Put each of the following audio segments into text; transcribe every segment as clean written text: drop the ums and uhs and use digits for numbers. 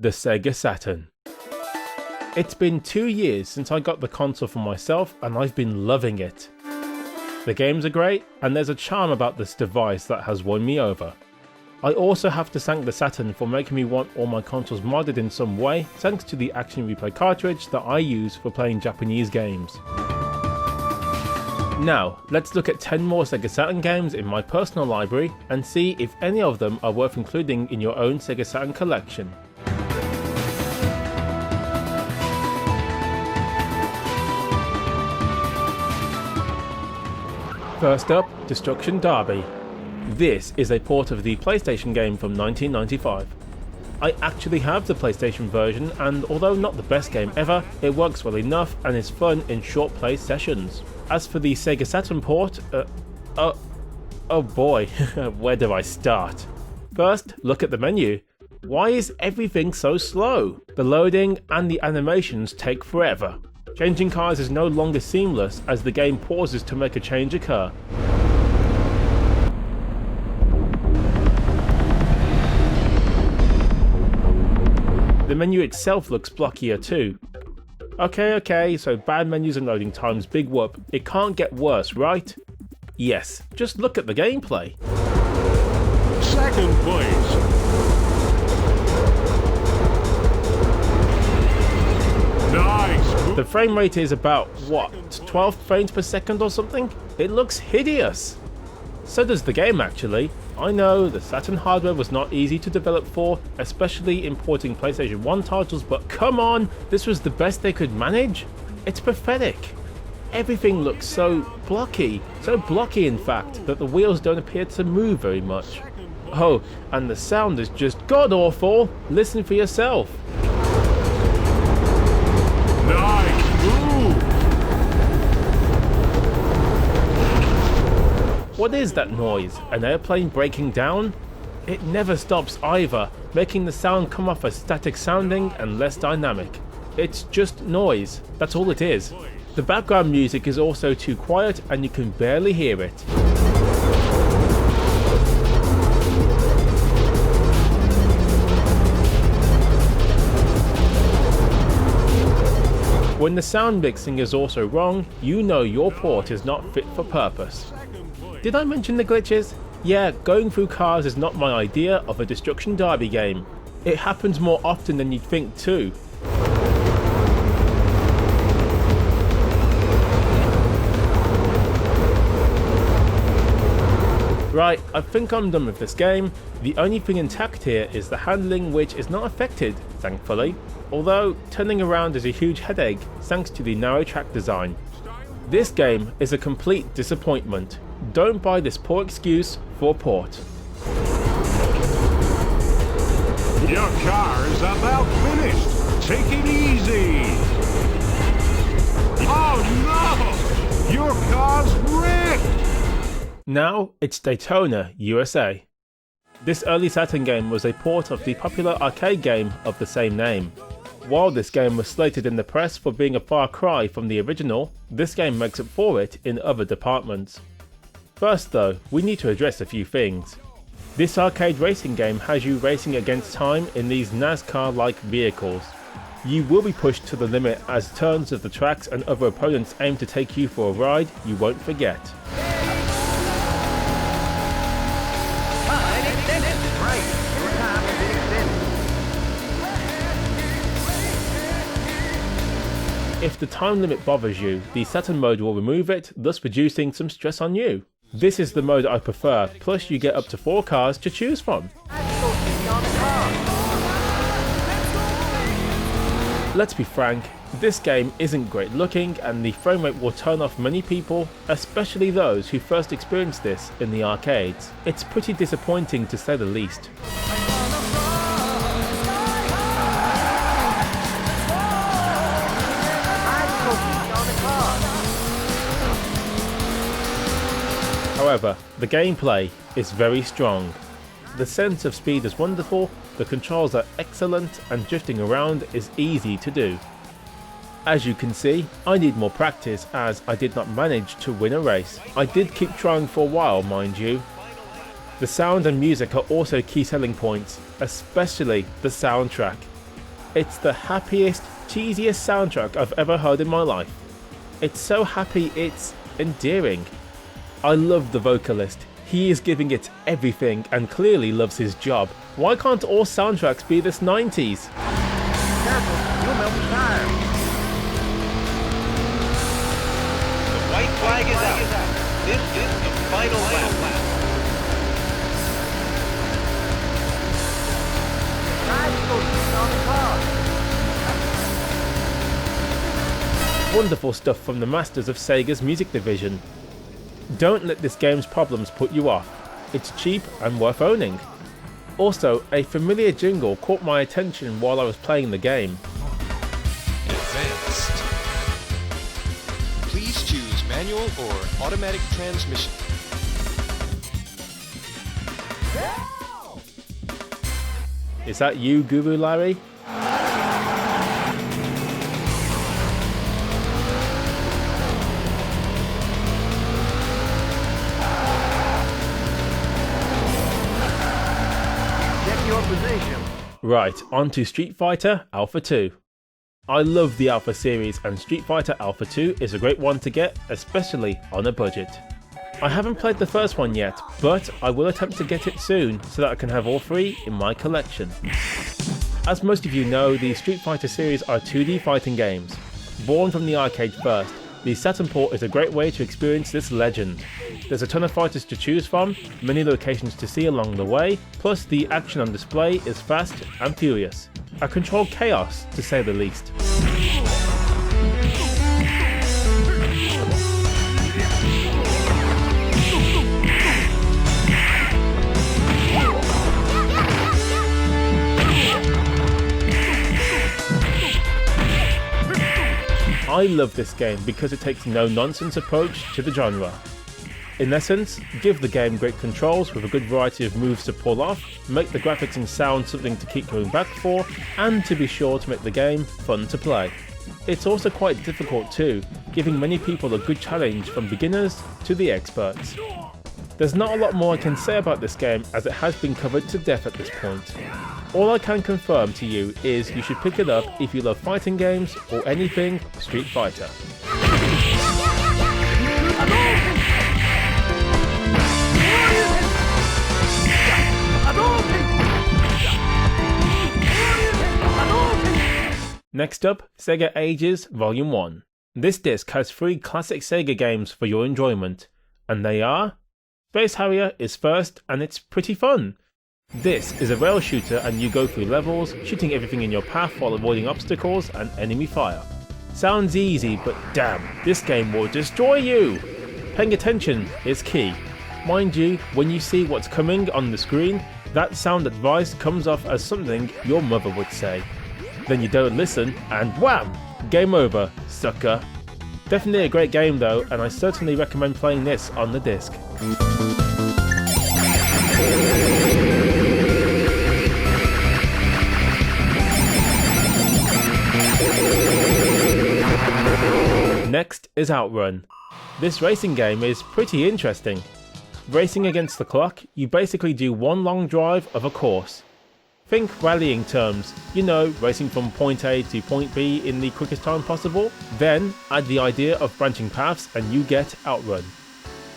the Sega Saturn. It's been 2 years since I got the console for myself and I've been loving it. The games are great and there's a charm about this device that has won me over. I also have to thank the Saturn for making me want all my consoles modded in some way thanks to the Action Replay cartridge that I use for playing Japanese games. Now, let's look at 10 more Sega Saturn games in my personal library and see if any of them are worth including in your own Sega Saturn collection. First up, Destruction Derby. This is a port of the PlayStation game from 1995. I actually have the PlayStation version and although not the best game ever, it works well enough and is fun in short play sessions. As for the Sega Saturn port, oh boy, where do I start? First, look at the menu. Why is everything so slow? The loading and the animations take forever. Changing cars is no longer seamless as the game pauses to make a change occur. The menu itself looks blockier too. Okay, so bad menus and loading times, big whoop. It can't get worse, right? Yes, just look at the gameplay. Second place. The frame rate is about, what, 12 frames per second or something? It looks hideous! So does the game actually. I know the Saturn hardware was not easy to develop for, especially importing PlayStation 1 titles, but come on, this was the best they could manage? It's pathetic. Everything looks so blocky in fact, that the wheels don't appear to move very much. Oh, and the sound is just god awful. Listen for yourself. What is that noise? An airplane breaking down? It never stops either, making the sound come off as static sounding and less dynamic. It's just noise, that's all it is. The background music is also too quiet and you can barely hear it. When the sound mixing is also wrong, you know your port is not fit for purpose. Did I mention the glitches? Yeah, going through cars is not my idea of a Destruction Derby game. It happens more often than you'd think too. Right, I think I'm done with this game. The only thing intact here is the handling, which is not affected, thankfully. Although, turning around is a huge headache thanks to the narrow track design. This game is a complete disappointment. Don't buy this poor excuse for port. Your car's about finished. Take it easy. Oh no! Your car's wrecked! Now it's Daytona USA. This early Saturn game was a port of the popular arcade game of the same name. While this game was slated in the press for being a far cry from the original, this game makes up for it in other departments. First though, we need to address a few things. This arcade racing game has you racing against time in these NASCAR-like vehicles. You will be pushed to the limit as turns of the tracks and other opponents aim to take you for a ride you won't forget. If the time limit bothers you, the Saturn mode will remove it, thus reducing some stress on you. This is the mode I prefer, plus you get up to 4 cars to choose from. Let's be frank, this game isn't great looking and the frame rate will turn off many people, especially those who first experienced this in the arcades. It's pretty disappointing to say the least. However, the gameplay is very strong. The sense of speed is wonderful, the controls are excellent and drifting around is easy to do. As you can see, I need more practice as I did not manage to win a race. I did keep trying for a while, mind you. The sound and music are also key selling points, especially the soundtrack. It's the happiest, cheesiest soundtrack I've ever heard in my life. It's so happy it's endearing. I love the vocalist. He is giving it everything and clearly loves his job. Why can't all soundtracks be this 90s? Careful, you'll melt the tire. The white flag is out. This is the final lap. Wonderful stuff from the masters of Sega's music division. Don't let this game's problems put you off. It's cheap and worth owning. Also, a familiar jingle caught my attention while I was playing the game. Advanced. Please choose manual or automatic transmission. Is that you, Guru Larry? Check your position. Right, on to Street Fighter Alpha 2. I love the Alpha series and Street Fighter Alpha 2 is a great one to get, especially on a budget. I haven't played the first one yet, but I will attempt to get it soon so that I can have all three in my collection. As most of you know, the Street Fighter series are 2D fighting games. Born from the arcade first, the Saturn port is a great way to experience this legend. There's a ton of fighters to choose from, many locations to see along the way, plus the action on display is fast and furious. A controlled chaos, to say the least. I love this game because it takes no nonsense approach to the genre. In essence, give the game great controls with a good variety of moves to pull off, make the graphics and sound something to keep going back for, and to be sure to make the game fun to play. It's also quite difficult too, giving many people a good challenge from beginners to the experts. There's not a lot more I can say about this game as it has been covered to death at this point. All I can confirm to you is you should pick it up if you love fighting games or anything Street Fighter. Next up, Sega Ages Volume 1. This disc has 3 classic Sega games for your enjoyment, and they are... Space Harrier is first and it's pretty fun. This is a rail shooter and you go through levels, shooting everything in your path while avoiding obstacles and enemy fire. Sounds easy, but damn, this game will destroy you! Paying attention is key. Mind you, when you see what's coming on the screen, that sound advice comes off as something your mother would say. Then you don't listen and wham! Game over, sucker. Definitely a great game though, and I certainly recommend playing this on the disc. Next is Outrun. This racing game is pretty interesting. Racing against the clock, you basically do one long drive of a course. Think rallying terms, you know, racing from point A to point B in the quickest time possible. Then add the idea of branching paths and you get Outrun.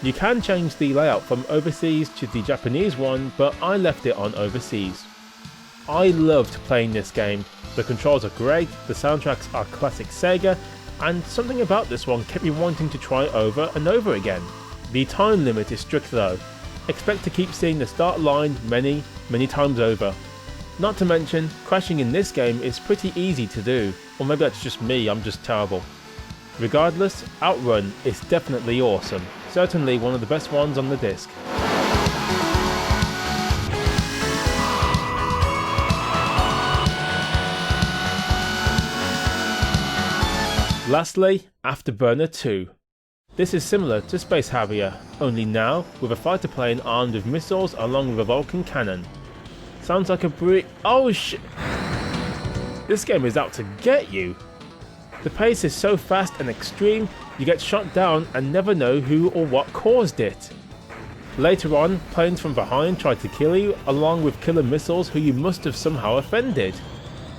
You can change the layout from overseas to the Japanese one, but I left it on overseas. I loved playing this game. The controls are great, the soundtracks are classic Sega, and something about this one kept me wanting to try over and over again. The time limit is strict though. Expect to keep seeing the start line many times over. Not to mention, crashing in this game is pretty easy to do, or maybe that's just me, I'm just terrible. Regardless, Outrun is definitely awesome, certainly one of the best ones on the disc. Lastly, Afterburner 2. This is similar to Space Harrier, only now with a fighter plane armed with missiles along with a Vulcan cannon. Sounds like a oh shit! This game is out to get you! The pace is so fast and extreme, you get shot down and never know who or what caused it. Later on, planes from behind try to kill you, along with killer missiles who you must have somehow offended.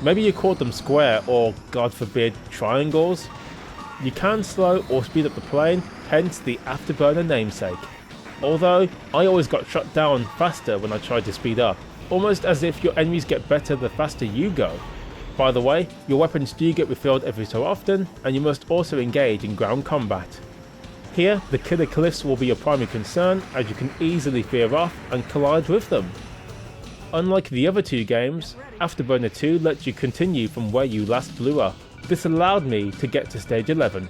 Maybe you called them square or, God forbid, triangles. You can slow or speed up the plane, hence the Afterburner namesake. Although, I always got shot down faster when I tried to speed up, almost as if your enemies get better the faster you go. By the way, your weapons do get refilled every so often, and you must also engage in ground combat. Here, the killer cliffs will be your primary concern, as you can easily veer off and collide with them. Unlike the other two games, Afterburner 2 lets you continue from where you last blew up. This allowed me to get to stage 11.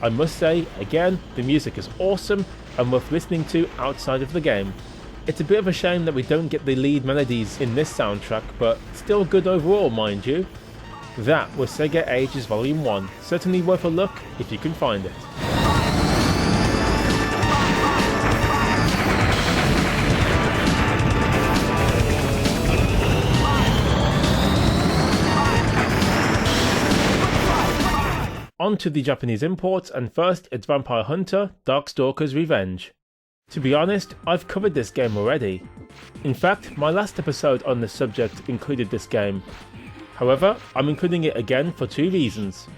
I must say, again, the music is awesome and worth listening to outside of the game. It's a bit of a shame that we don't get the lead melodies in this soundtrack, but still good overall, mind you. That was Sega Ages Volume 1, certainly worth a look if you can find it. On to the Japanese imports, and first it's Vampire Hunter Darkstalkers Revenge. To be honest, I've covered this game already. In fact, my last episode on this subject included this game. However, I'm including it again for two reasons.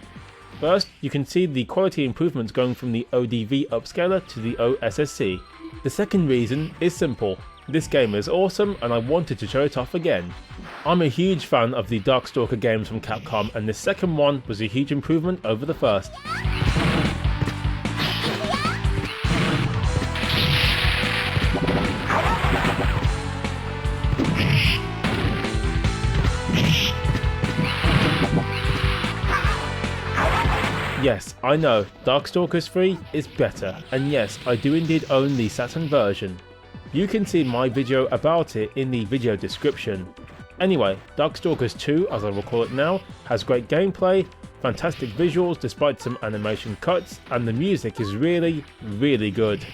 First, you can see the quality improvements going from the ODV upscaler to the OSSC. The second reason is simple. This game is awesome and I wanted to show it off again. I'm a huge fan of the Darkstalker games from Capcom, and this second one was a huge improvement over the first. Yes, I know, Darkstalkers 3 is better, and yes, I do indeed own the Saturn version. You can see my video about it in the video description. Anyway, Darkstalkers 2, as I will call it now, has great gameplay, fantastic visuals despite some animation cuts, and the music is really, really good.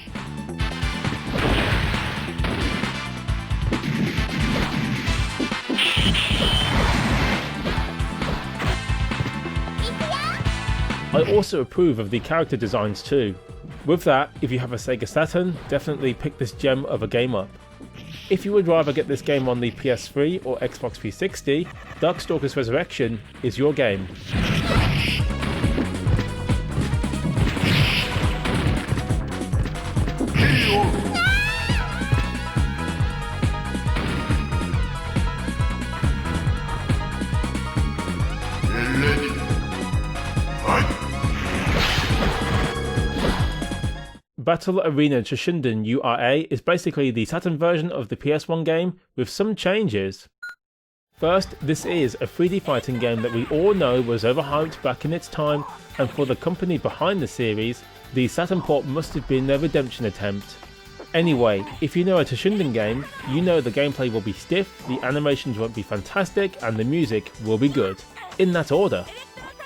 I also approve of the character designs too. With that, if you have a Sega Saturn, definitely pick this gem of a game up. If you would rather get this game on the PS3 or Xbox 360, Darkstalkers Resurrection is your game. Battle Arena Toshinden URA is basically the Saturn version of the PS1 game with some changes. First, this is a 3D fighting game that we all know was overhyped back in its time, and for the company behind the series, the Saturn port must have been their redemption attempt. Anyway, if you know a Toshinden game, you know the gameplay will be stiff, the animations won't be fantastic, and the music will be good. In that order.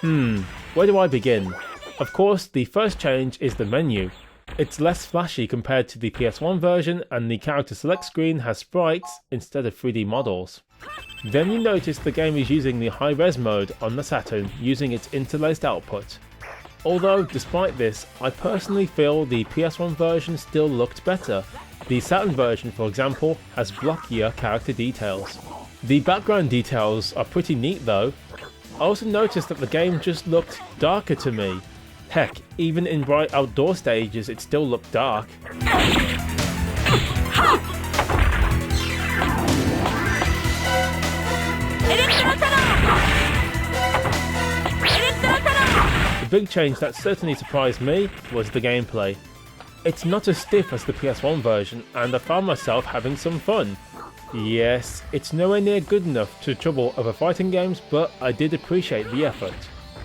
Where do I begin? Of course, the first change is the menu. It's less flashy compared to the PS1 version, and the character select screen has sprites instead of 3D models. Then you notice the game is using the high-res mode on the Saturn, using its interlaced output. Although, despite this, I personally feel the PS1 version still looked better. The Saturn version, for example, has blockier character details. The background details are pretty neat though. I also noticed that the game just looked darker to me. Heck, even in bright outdoor stages it still looked dark. The big change that certainly surprised me was the gameplay. It's not as stiff as the PS1 version, and I found myself having some fun. Yes, it's nowhere near good enough to trouble other fighting games, but I did appreciate the effort.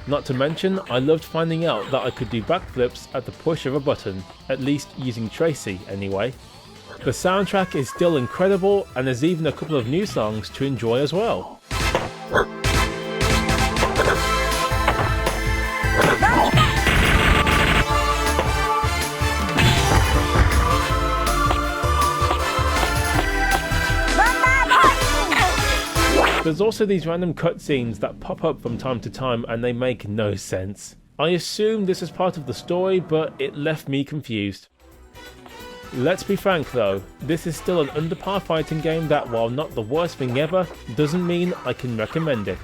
Not to mention, I loved finding out that I could do backflips at the push of a button, at least using Tracy anyway. The soundtrack is still incredible, and there's even a couple of new songs to enjoy as well. There's also these random cutscenes that pop up from time to time and they make no sense. I assume this is part of the story, but it left me confused. Let's be frank though, this is still an under par fighting game that, while not the worst thing ever, doesn't mean I can recommend it.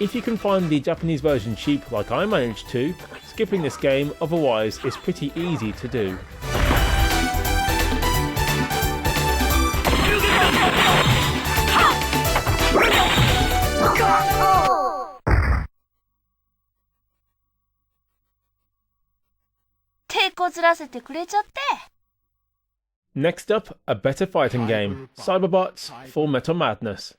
If you can find the Japanese version cheap like I managed to, skipping this game otherwise is pretty easy to do. Next up, a better fighting game, Cyberbots, Fullmetal Madness.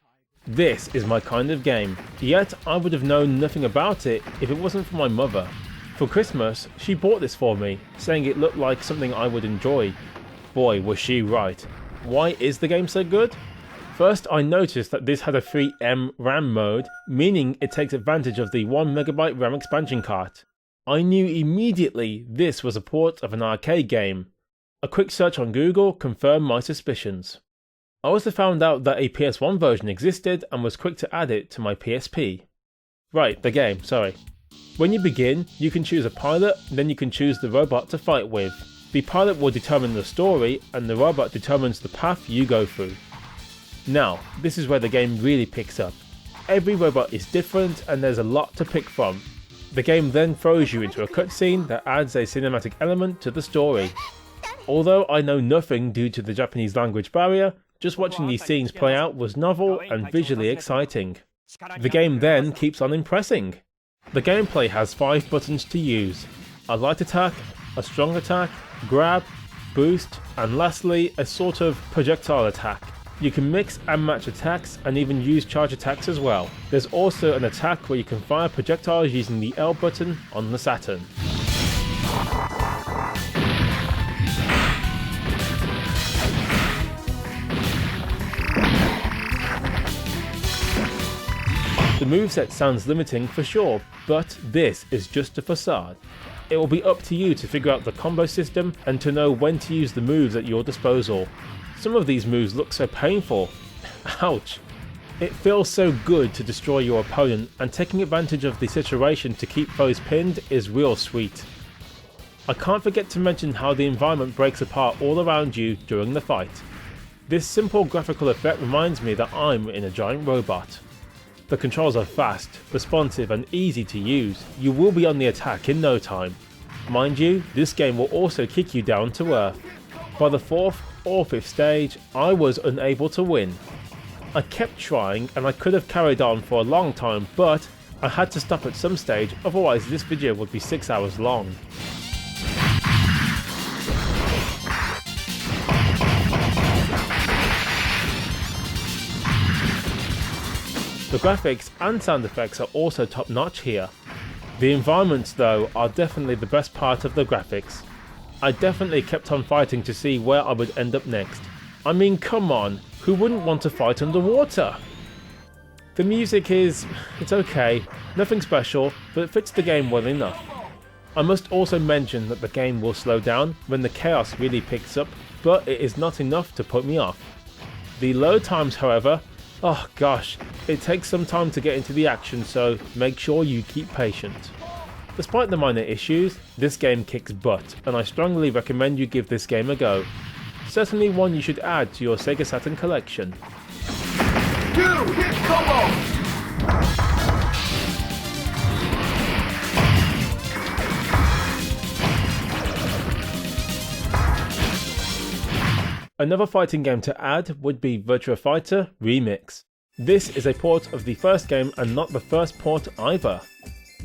This is my kind of game, yet I would have known nothing about it if it wasn't for my mother. For Christmas, she bought this for me, saying it looked like something I would enjoy. Boy, was she right. Why is the game so good? First, I noticed that this had a free M RAM mode, meaning it takes advantage of the 1MB RAM expansion cart. I knew immediately this was a port of an arcade game. A quick search on Google confirmed my suspicions. I also found out that a PS1 version existed and was quick to add it to my PSP. Right, the game, sorry. When you begin, you can choose a pilot, then you can choose the robot to fight with. The pilot will determine the story, and the robot determines the path you go through. Now, this is where the game really picks up. Every robot is different and there's a lot to pick from. The game then throws you into a cutscene that adds a cinematic element to the story. Although I know nothing due to the Japanese language barrier, just watching these scenes play out was novel and visually exciting. The game then keeps on impressing. The gameplay has 5 buttons to use: a light attack, a strong attack, grab, boost, and lastly a sort of projectile attack. You can mix and match attacks and even use charge attacks as well. There's also an attack where you can fire projectiles using the L button on the Saturn. The moveset sounds limiting for sure, but this is just a facade. It will be up to you to figure out the combo system and to know when to use the moves at your disposal. Some of these moves look so painful. Ouch. It feels so good to destroy your opponent, and taking advantage of the situation to keep foes pinned is real sweet. I can't forget to mention how the environment breaks apart all around you during the fight. This simple graphical effect reminds me that I'm in a giant robot. The controls are fast, responsive and easy to use. You will be on the attack in no time. Mind you, this game will also kick you down to earth. By the 4th or 5th stage, I was unable to win. I kept trying and I could have carried on for a long time, but I had to stop at some stage, otherwise this video would be 6 hours long. The graphics and sound effects are also top notch here. The environments though are definitely the best part of the graphics. I definitely kept on fighting to see where I would end up next. I mean, come on, who wouldn't want to fight underwater? The music it's okay, nothing special, but it fits the game well enough. I must also mention that the game will slow down when the chaos really picks up, but it is not enough to put me off. The load times however, oh gosh, it takes some time to get into the action, so make sure you keep patient. Despite the minor issues, this game kicks butt, and I strongly recommend you give this game a go. Certainly one you should add to your Sega Saturn collection. Another fighting game to add would be Virtua Fighter Remix. This is a port of the first game and not the first port either.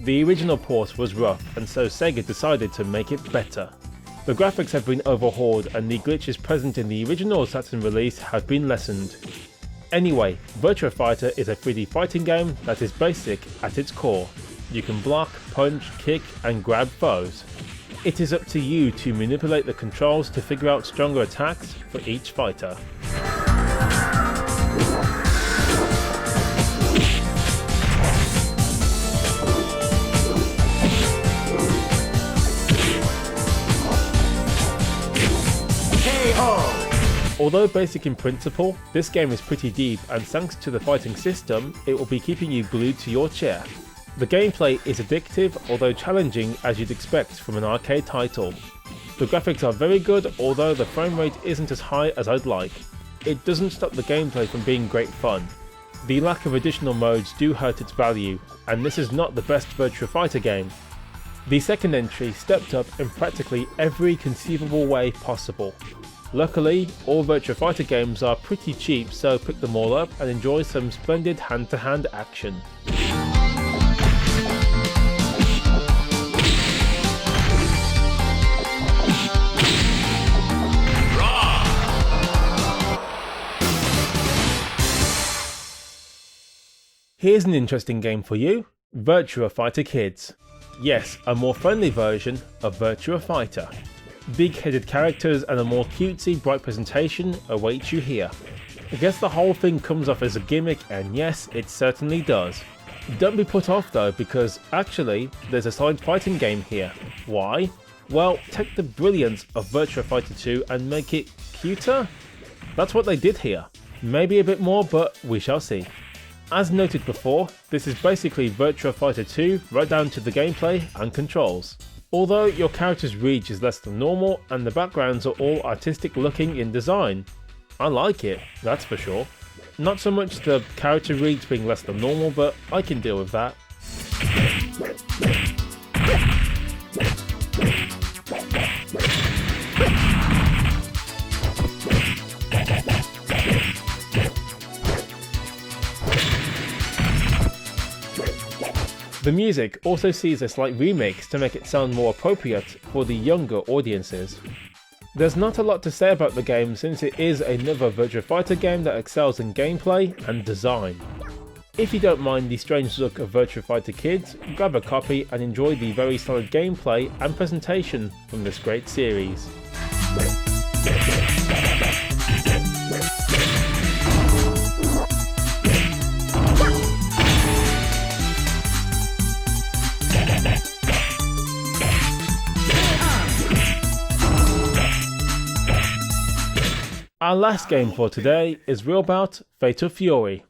The original port was rough, and so Sega decided to make it better. The graphics have been overhauled and the glitches present in the original Saturn release have been lessened. Anyway, Virtua Fighter is a 3D fighting game that is basic at its core. You can block, punch, kick and grab foes. It is up to you to manipulate the controls to figure out stronger attacks for each fighter. Although basic in principle, this game is pretty deep, and thanks to the fighting system, it will be keeping you glued to your chair. The gameplay is addictive, although challenging as you'd expect from an arcade title. The graphics are very good, although the frame rate isn't as high as I'd like. It doesn't stop the gameplay from being great fun. The lack of additional modes do hurt its value, and this is not the best Virtua Fighter game. The second entry stepped up in practically every conceivable way possible. Luckily, all Virtua Fighter games are pretty cheap, so pick them all up and enjoy some splendid hand-to-hand action. Here's an interesting game for you, Virtua Fighter Kids. Yes, a more friendly version of Virtua Fighter. Big-headed characters and a more cutesy, bright presentation await you here. I guess the whole thing comes off as a gimmick, and yes, it certainly does. Don't be put off though, because actually, there's a solid fighting game here. Why? Well, take the brilliance of Virtua Fighter 2 and make it cuter? That's what they did here. Maybe a bit more, but we shall see. As noted before, this is basically Virtua Fighter 2 right down to the gameplay and controls. Although your character's reach is less than normal and the backgrounds are all artistic looking in design. I like it, that's for sure. Not so much the character reach being less than normal, but I can deal with that. The music also sees a slight remix to make it sound more appropriate for the younger audiences. There's not a lot to say about the game since it is another Virtua Fighter game that excels in gameplay and design. If you don't mind the strange look of Virtua Fighter Kids, grab a copy and enjoy the very solid gameplay and presentation from this great series. Our last game for today is Real Bout Fatal Fury.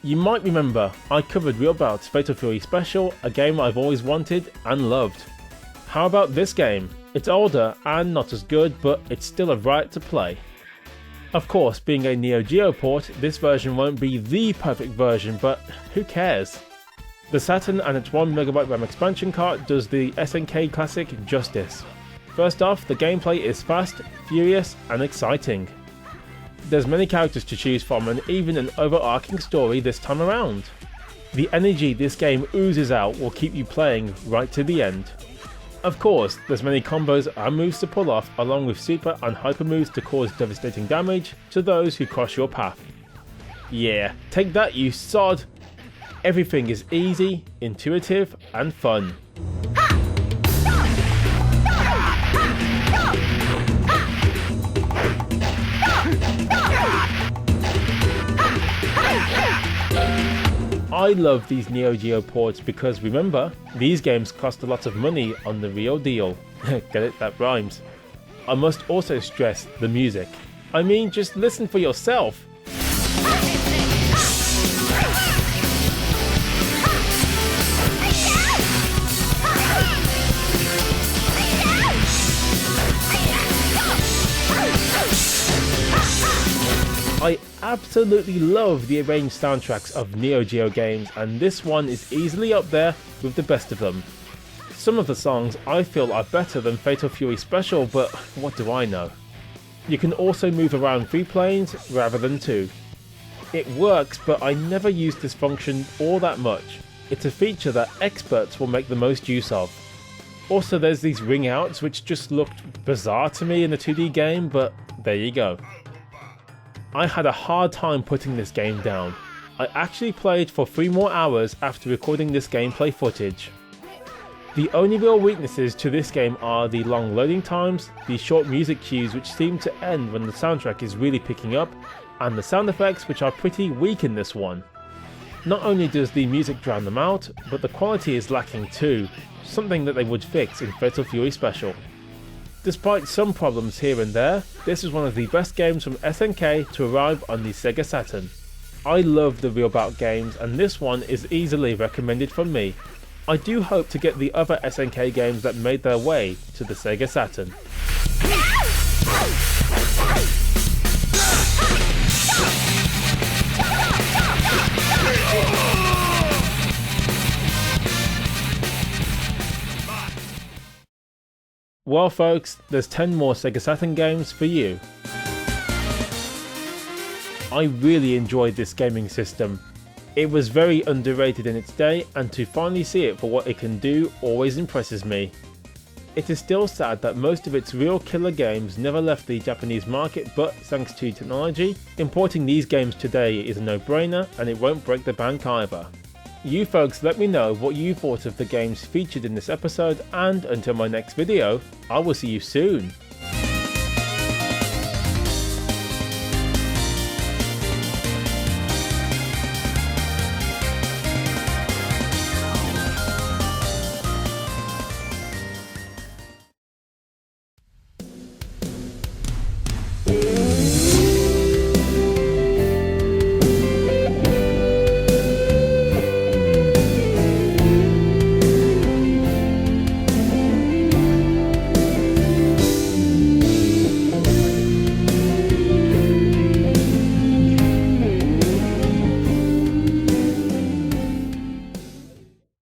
You might remember I covered Real Bout's Fatal Fury Special, a game I've always wanted and loved. How about this game? It's older and not as good, but it's still a riot to play. Of course, being a Neo Geo port, this version won't be the perfect version, but who cares? The Saturn and its 1MB RAM expansion card does the SNK classic justice. First off, the gameplay is fast, furious and exciting. There's many characters to choose from and even an overarching story this time around. The energy this game oozes out will keep you playing right to the end. Of course, there's many combos and moves to pull off, along with super and hyper moves to cause devastating damage to those who cross your path. Yeah, take that you sod! Everything is easy, intuitive and fun. I love these Neo Geo ports because remember, these games cost a lot of money on the real deal. Get it? That rhymes. I must also stress the music. I mean, just listen for yourself. I absolutely love the arranged soundtracks of Neo Geo games, and this one is easily up there with the best of them. Some of the songs I feel are better than Fatal Fury Special, but what do I know? You can also move around 3 planes rather than 2. It works, but I never use this function all that much. It's a feature that experts will make the most use of. Also, there's these ring outs which just looked bizarre to me in the 2D game, but there you go. I had a hard time putting this game down. I actually played for 3 more hours after recording this gameplay footage. The only real weaknesses to this game are the long loading times, the short music cues which seem to end when the soundtrack is really picking up, and the sound effects which are pretty weak in this one. Not only does the music drown them out, but the quality is lacking too, something that they would fix in Fatal Fury Special. Despite some problems here and there, this is one of the best games from SNK to arrive on the Sega Saturn. I love the Real Bout games and this one is easily recommended from me. I do hope to get the other SNK games that made their way to the Sega Saturn. Well folks, there's 10 more Sega Saturn games for you. I really enjoyed this gaming system. It was very underrated in its day, and to finally see it for what it can do always impresses me. It is still sad that most of its real killer games never left the Japanese market, but thanks to technology, importing these games today is a no-brainer and it won't break the bank either. You folks let me know what you thought of the games featured in this episode, and until my next video, I will see you soon.